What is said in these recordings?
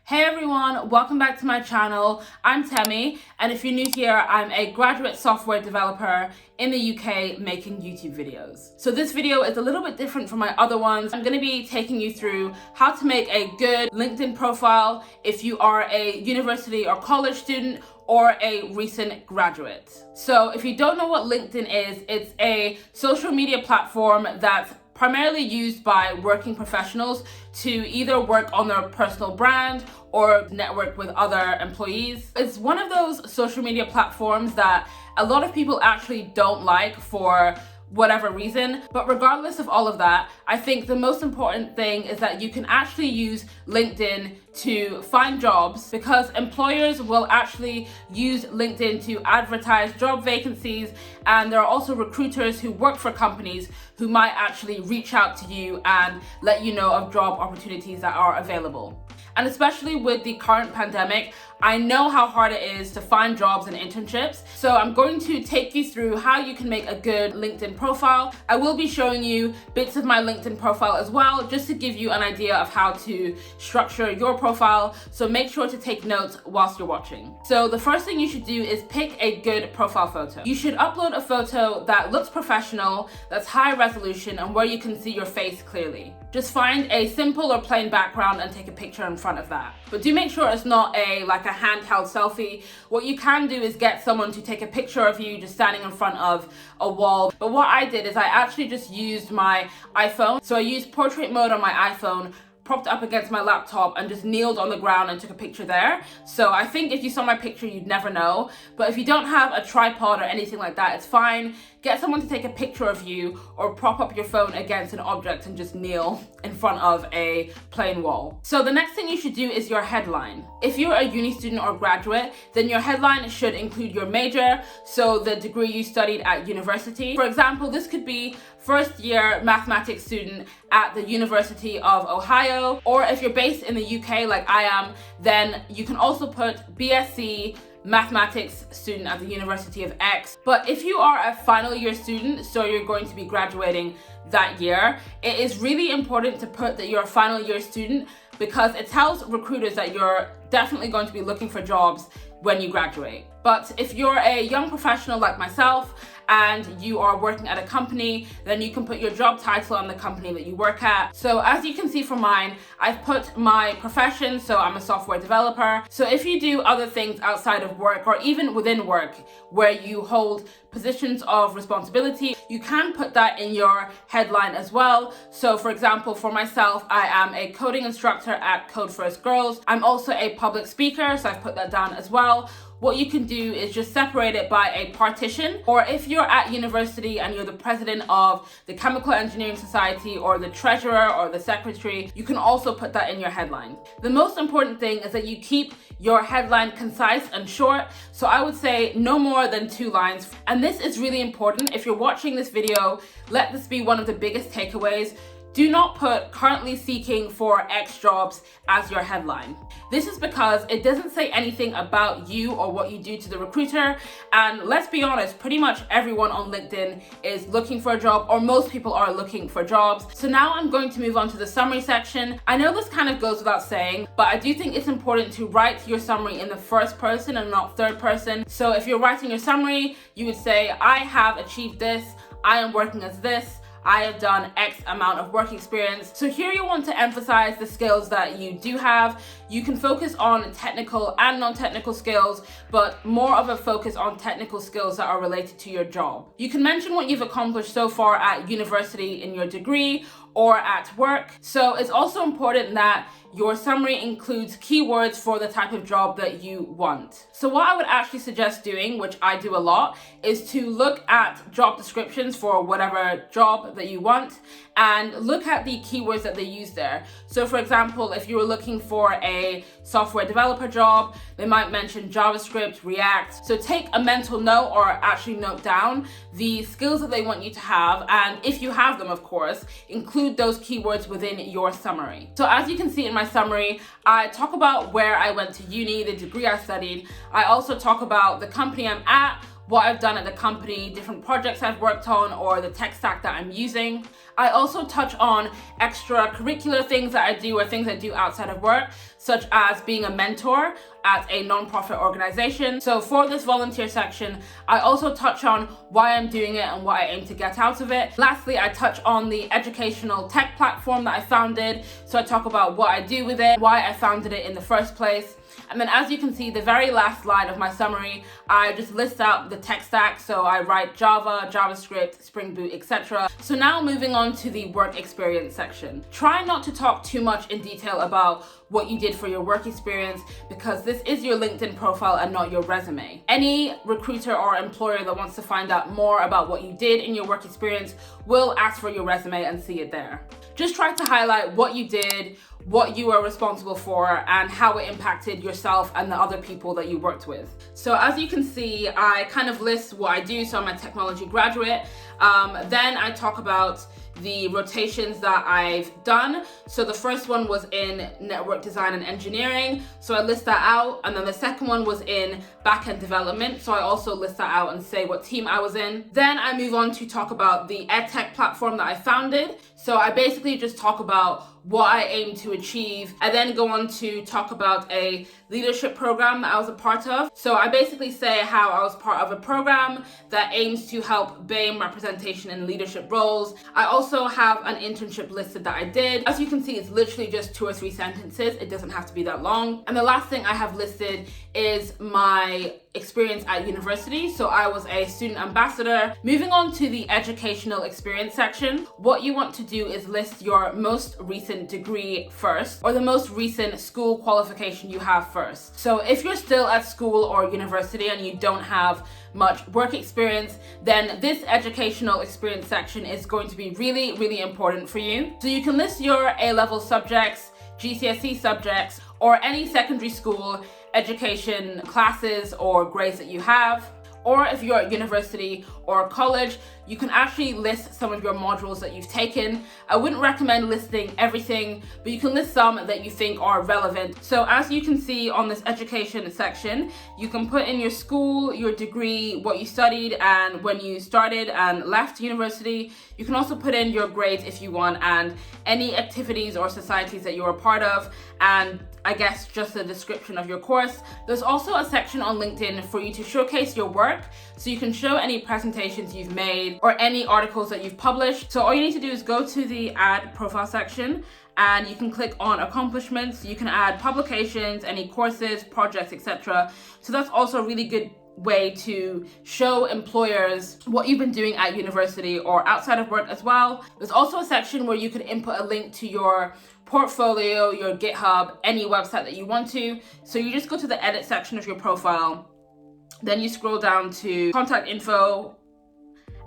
Hey everyone, welcome back to my channel. I'm Temi, and if you're new here, I'm a graduate software developer in the UK making YouTube videos. So this video is a little bit different from my other ones. I'm going to be taking you through how to make a good LinkedIn profile if you are a university or college student or a recent graduate. So if you don't know what LinkedIn is, it's a social media platform that's primarily used by working professionals to either work on their personal brand or network with other employees. It's one of those social media platforms that a lot of people actually don't like for whatever reason, but regardless of all of that, I think the most important thing is that you can actually use LinkedIn to find jobs, because employers will actually use LinkedIn to advertise job vacancies, and there are also recruiters who work for companies who might actually reach out to you and let you know of job opportunities that are available. And especially with the current pandemic, I know how hard it is to find jobs and internships. So I'm going to take you through how you can make a good LinkedIn profile. I will be showing you bits of my LinkedIn profile as well, just to give you an idea of how to structure your profile. So make sure to take notes whilst you're watching. So the first thing you should do is pick a good profile photo. You should upload a photo that looks professional, that's high resolution, and where you can see your face clearly. Just find a simple or plain background and take a picture in front of that. But do make sure it's not a handheld selfie. What you can do is get someone to take a picture of you just standing in front of a wall. But what I did is I actually just used my iPhone. So I used portrait mode on my iPhone, propped up against my laptop, and just kneeled on the ground and took a picture there. So I think if you saw my picture, you'd never know. But if you don't have a tripod or anything like that, it's fine. Get someone to take a picture of you or prop up your phone against an object and just kneel in front of a plain wall. So the next thing you should do is your headline. If you're a uni student or graduate, then your headline should include your major, so the degree you studied at university. For example, this could be first year mathematics student at the University of Ohio, or if you're based in the UK like I am, then you can also put BSc mathematics student at the University of X. But if you are a final year student, so you're going to be graduating that year, it is really important to put that you're a final year student, because it tells recruiters that you're definitely going to be looking for jobs when you graduate. But if you're a young professional like myself and you are working at a company, then you can put your job title on the company that you work at. So as you can see from mine, I've put my profession, so I'm a software developer. So if you do other things outside of work or even within work where you hold positions of responsibility, you can put that in your headline as well. So for example, for myself, I am a coding instructor at Code First Girls. I'm also a public speaker, so I've put that down as well. What you can do is just separate it by a partition, or if you're at university and you're the president of the Chemical Engineering Society or the treasurer or the secretary, you can also put that in your headline. The most important thing is that you keep your headline concise and short. So I would say no more than 2 lines. And this is really important. If you're watching this video, let this be one of the biggest takeaways. Do not put currently seeking for X jobs as your headline. This is because it doesn't say anything about you or what you do to the recruiter. And let's be honest, pretty much everyone on LinkedIn is looking for a job, or most people are looking for jobs. So now I'm going to move on to the summary section. I know this kind of goes without saying, but I do think it's important to write your summary in the first person and not third person. So if you're writing your summary, you would say, I have achieved this, I am working as this, I have done X amount of work experience. So here you want to emphasize the skills that you do have. You can focus on technical and non-technical skills, but more of a focus on technical skills that are related to your job. You can mention what you've accomplished so far at university in your degree or at work. So it's also important that your summary includes keywords for the type of job that you want. So what I would actually suggest doing, which I do a lot, is to look at job descriptions for whatever job that you want and look at the keywords that they use there. So for example, if you were looking for a software developer job, they might mention JavaScript, React. So take a mental note, or actually note down the skills that they want you to have, and if you have them, of course, include those keywords within your summary. So as you can see in my summary, I talk about where I went to uni, the degree I studied. I also talk about the company I'm at, what I've done at the company, different projects I've worked on, or the tech stack that I'm using. I also touch on extracurricular things that I do or things I do outside of work. such as being a mentor at a non-profit organization. So for this volunteer section, I also touch on why I'm doing it and what I aim to get out of it. Lastly, I touch on the educational tech platform that I founded. So I talk about what I do with it, why I founded it in the first place. And then as you can see, the very last line of my summary, I just list out the tech stack. So I write Java, JavaScript, Spring Boot, etc. So now moving on to the work experience section. Try not to talk too much in detail about what you did for your work experience, because this is your LinkedIn profile and not your resume. Any recruiter or employer that wants to find out more about what you did in your work experience will ask for your resume and see it there. Just try to highlight what you did, what you were responsible for, and how it impacted yourself and the other people that you worked with. So as you can see, I kind of list what I do. So I'm a technology graduate. Then I talk about the rotations that I've done. So the first one was in network design and engineering. So I list that out. And then the second one was in backend development. So I also list that out and say what team I was in. Then I move on to talk about the EdTech platform that I founded. So I basically just talk about what I aim to achieve. I then go on to talk about a leadership program that I was a part of. So I basically say how I was part of a program that aims to help BAME representation in leadership roles. I also have an internship listed that I did. As you can see, it's literally just 2 or 3 sentences. It doesn't have to be that long. And the last thing I have listed is my experience at university. So I was a student ambassador. Moving on to the educational experience section, what you want to do is list your most recent degree first, or the most recent school qualification you have first. So if you're still at school or university and you don't have much work experience, then this educational experience section is going to be really, really important for you. So you can list your A-level subjects, GCSE subjects, or any secondary school education classes or grades that you have. Or if you're at university or college, you can actually list some of your modules that you've taken. I wouldn't recommend listing everything, but you can list some that you think are relevant. So as you can see on this education section, you can put in your school, your degree, what you studied, and when you started and left university. You can also put in your grades if you want, and any activities or societies that you're a part of, and I guess just a description of your course. There's also a section on LinkedIn for you to showcase your work. So you can show any presentations you've made or any articles that you've published. So all you need to do is go to the add profile section and you can click on accomplishments. You can add publications, any courses, projects, etc. So that's also a really good way to show employers what you've been doing at university or outside of work as well. There's also a section where you could input a link to your portfolio, your GitHub, any website that you want to. So you just go to the edit section of your profile, then you scroll down to contact info,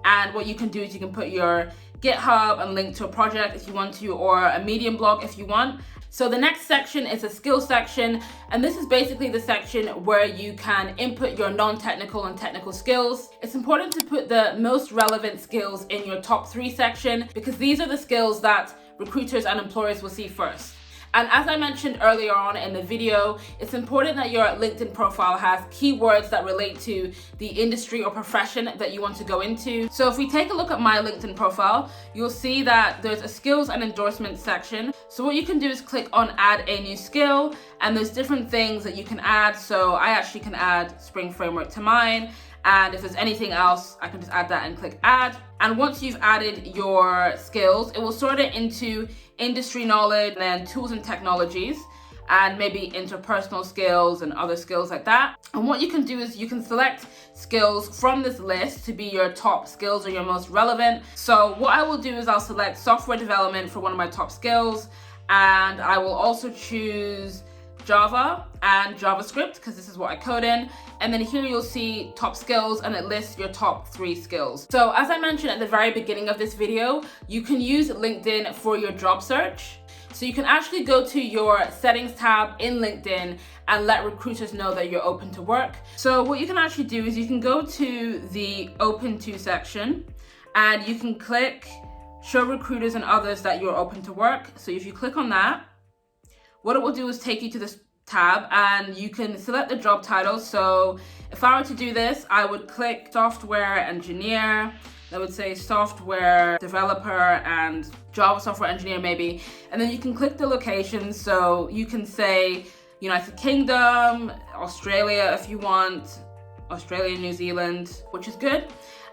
and what you can do is you can put your GitHub and link to a project if you want to, or a Medium blog if you want. So the next section is a skills section, and this is basically the section where you can input your non-technical and technical skills. It's important to put the most relevant skills in your top 3 section, because these are the skills that recruiters and employers will see first. And as I mentioned earlier on in the video, it's important that your LinkedIn profile has keywords that relate to the industry or profession that you want to go into. So if we take a look at my LinkedIn profile, you'll see that there's a skills and endorsements section. So what you can do is click on add a new skill, and there's different things that you can add. So I actually can add Spring Framework to mine. And if there's anything else, I can just add that and click add. And once you've added your skills, it will sort it into industry knowledge, and then tools and technologies, and maybe interpersonal skills and other skills like that. And what you can do is you can select skills from this list to be your top skills or your most relevant. So what I will do is I'll select software development for one of my top skills, and I will also choose Java and JavaScript because this is what I code in. And then here you'll see top skills, and it lists your top 3 skills. So as I mentioned at the very beginning of this video, you can use LinkedIn for your job search. So you can actually go to your settings tab in LinkedIn and let recruiters know that you're open to work. So what you can actually do is you can go to the open to section, and you can click show recruiters and others that you're open to work. So if you click on that, what it will do is take you to this tab, and you can select the job title. So if I were to do this, I would click software engineer, that would say software developer and Java software engineer maybe, and then you can click the locations. So you can say United Kingdom, Australia if you want, Australia, New Zealand, which is good.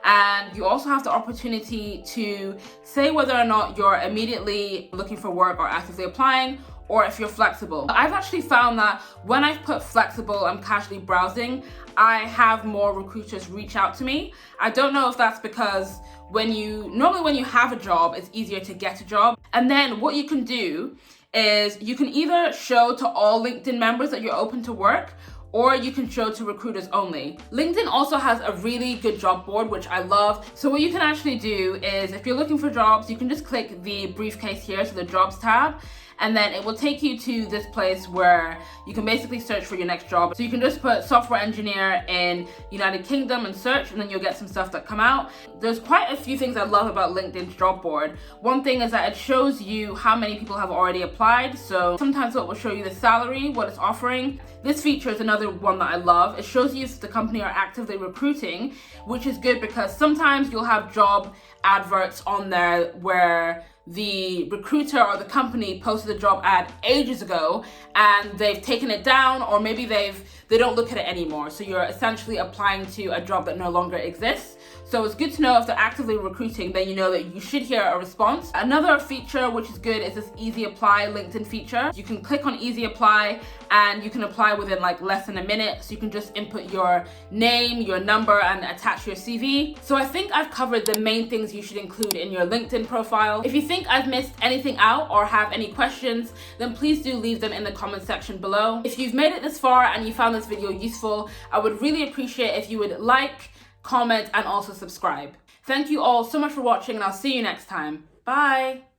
And you also have the opportunity to say whether or not you're immediately looking for work or actively applying, or if you're flexible. I've actually found that when I've put flexible, I'm casually browsing, I have more recruiters reach out to me. I don't know if that's because normally when you have a job, it's easier to get a job. And then what you can do is you can either show to all LinkedIn members that you're open to work, or you can show to recruiters only. LinkedIn also has a really good job board, which I love. So what you can actually do is if you're looking for jobs, you can just click the briefcase here, so the jobs tab, and then it will take you to this place where you can basically search for your next job. So you can just put software engineer in United Kingdom and search, and then you'll get some stuff that come out. There's quite a few things I love about LinkedIn's job board. One thing is that it shows you how many people have already applied. So sometimes it will show you the salary, what it's offering. This feature is another one that I love. It shows you if the company are actively recruiting, which is good because sometimes you'll have job adverts on there where the recruiter or the company posted a job ad ages ago and they've taken it down, or maybe they don't look at it anymore. So you're essentially applying to a job that no longer exists. So it's good to know if they're actively recruiting, then you know that you should hear a response. Another feature which is good is this Easy Apply LinkedIn feature. You can click on Easy Apply and you can apply within like less than a minute. So you can just input your name, your number, and attach your CV. So I think I've covered the main things you should include in your LinkedIn profile. If you think I've missed anything out or have any questions, then please do leave them in the comment section below. If you've made it this far and you found this video useful, I would really appreciate if you would like, comment, and also subscribe. Thank you all so much for watching, and I'll see you next time. Bye!